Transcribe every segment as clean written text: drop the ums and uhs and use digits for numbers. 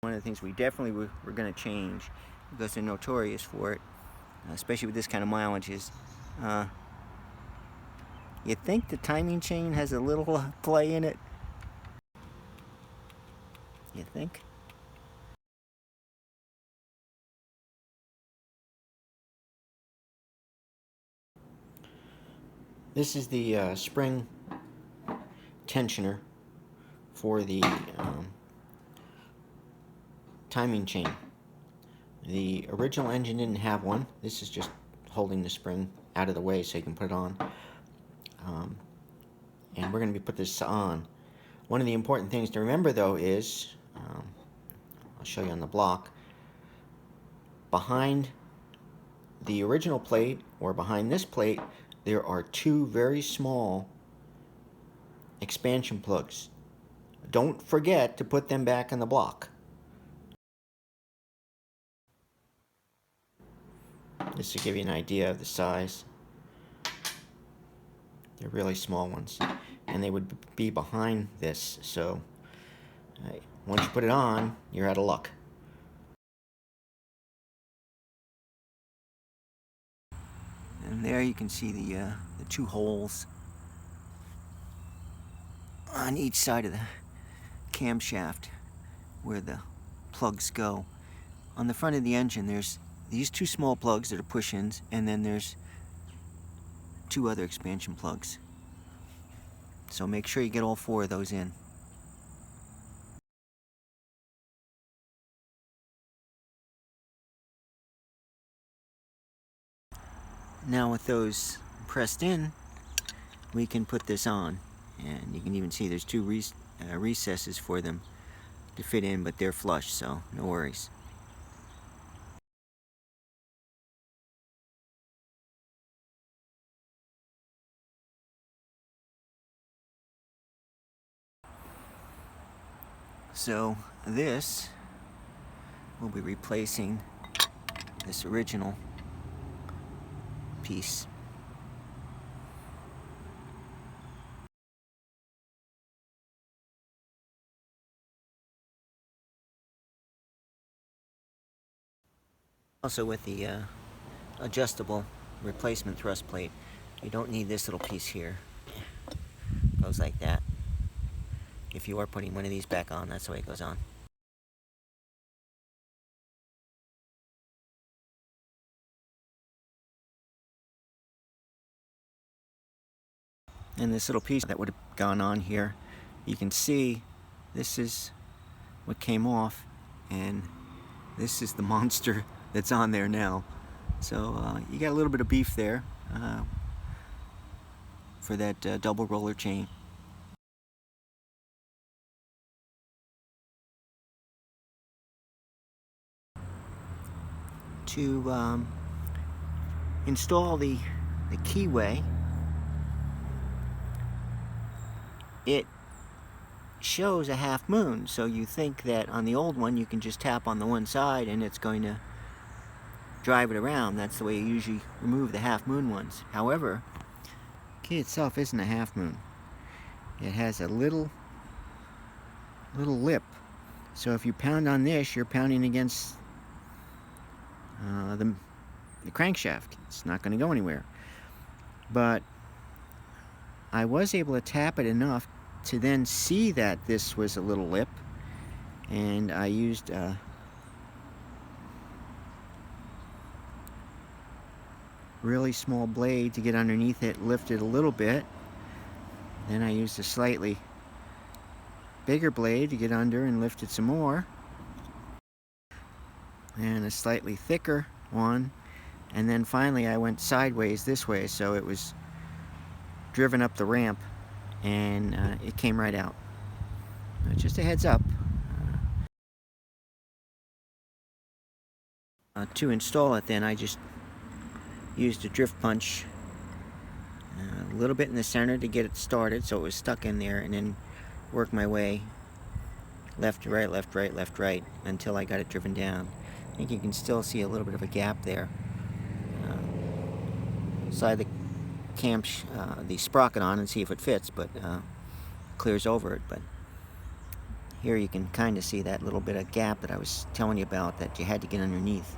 One of the things we definitely were going to change, because they're notorious for it, especially with this kind of mileage, is you think the timing chain has a little play in it? You think? This is the spring tensioner for the timing chain. The original engine didn't have one. This is just holding the spring out of the way so you can put it on. And we're going to put this on. One of the important things to remember, though, is I'll show you on the block. Behind the original plate, or behind this plate, there are two very small expansion plugs. Don't forget to put them back in the block. Just to give you an idea of the size. They're really small ones, and they would be behind this, so once you put it on, you're out of luck. And there you can see the two holes on each side of the camshaft where the plugs go. On the front of the engine, there's these two small plugs that are push-ins, and then there's two other expansion plugs. So make sure you get all four of those in. Now with those pressed in, we can put this on, and you can even see there's two recesses for them to fit in, but they're flush, so no worries. So this will be replacing this original piece. Also with the adjustable replacement thrust plate, you don't need this little piece here. It goes like that. If you are putting one of these back on, that's the way it goes on. And this little piece that would have gone on here, you can see this is what came off, and this is the monster that's on there now. So you got a little bit of beef there for that double roller chain. To install the keyway, it shows a half moon, so you think that on the old one you can just tap on the one side and it's going to drive it around. That's the way you usually remove the half moon ones. However, the key itself isn't a half moon. It has a little lip, so if you pound on this, you're pounding against the crankshaft. It's not going to go anywhere. But I was able to tap it enough to then see that this was a little lip, and I used a really small blade to get underneath it, lift it a little bit. Then I used a slightly bigger blade to get under and lift it some more, and a slightly thicker one, and then finally I went sideways this way, so it was driven up the ramp, and it came right out. Just a heads up. To install it then, I just used a drift punch a little bit in the center to get it started so it was stuck in there, and then work my way left to right, left, right, left, right until I got it driven down. I think you can still see a little bit of a gap there. Slide the sprocket on and see if it fits, but clears over it. But Here you can kind of see that little bit of gap that I was telling you about that you had to get underneath.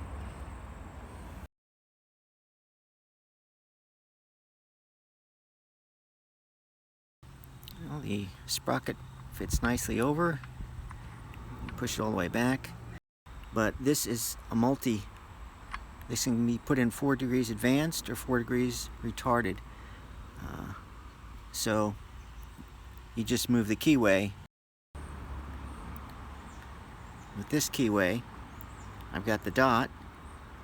Well, the sprocket fits nicely over. Push it all the way back. But this is a this can be put in 4 degrees advanced or 4 degrees retarded. So you just move the keyway. With this keyway, I've got the dot,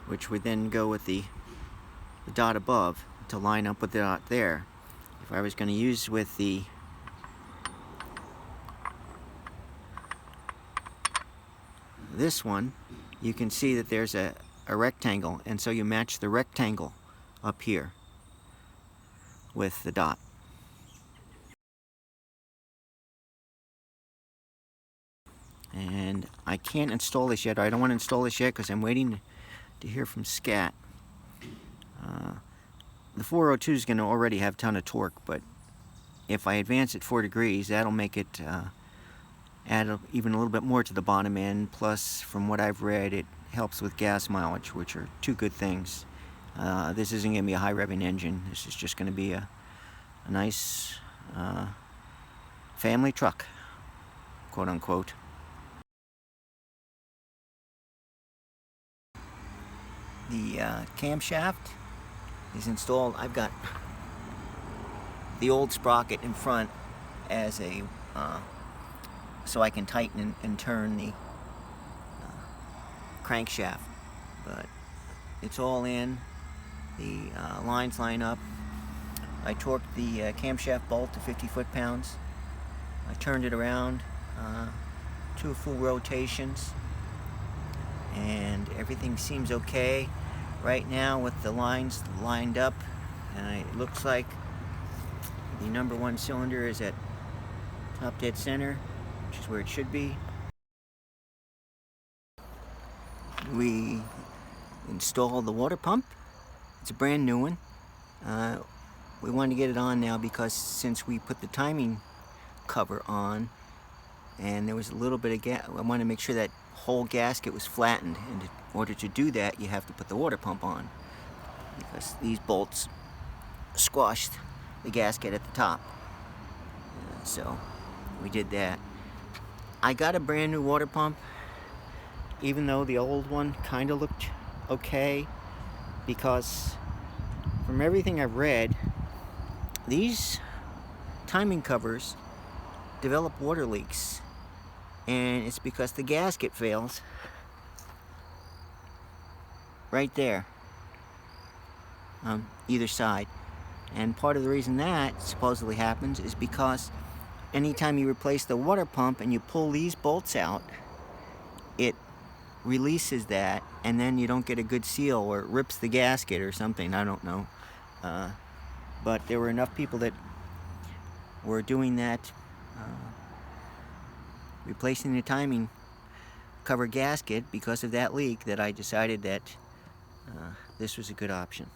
which would then go with the dot above to line up with the dot there. If I was going to use with this one, you can see that there's a rectangle, and so you match the rectangle up here with the dot. And I can't install this yet. I don't want to install this yet because I'm waiting to hear from Scat. The 402 is going to already have a ton of torque, but if I advance it 4 degrees, that'll make it add even a little bit more to the bottom end. Plus, from what I've read, it helps with gas mileage, which are 2 good things. This isn't going to be a high revving engine. This is just going to be a nice family truck, quote unquote. The camshaft is installed. I've got the old sprocket in front as a so I can tighten and turn the crankshaft, but it's all in. The lines line up. I torqued the camshaft bolt to 50 foot-pounds. I turned it around 2 full rotations, and everything seems okay right now with the lines lined up, and it looks like the number 1 cylinder is at top dead center, which is where it should be. We installed the water pump. It's a brand new one. We wanted to get it on now because since we put the timing cover on and there was a little bit of gas, I wanted to make sure that whole gasket was flattened, and in order to do that you have to put the water pump on because these bolts squashed the gasket at the top. So we did that. I got a brand new water pump, even though the old one kind of looked okay, because from everything I've read, these timing covers develop water leaks, and it's because the gasket fails right there on either side. And part of the reason that supposedly happens is because anytime you replace the water pump and you pull these bolts out, it releases that, and then you don't get a good seal, or it rips the gasket or something. I don't know. But there were enough people that were doing that, replacing the timing cover gasket because of that leak, that I decided that this was a good option.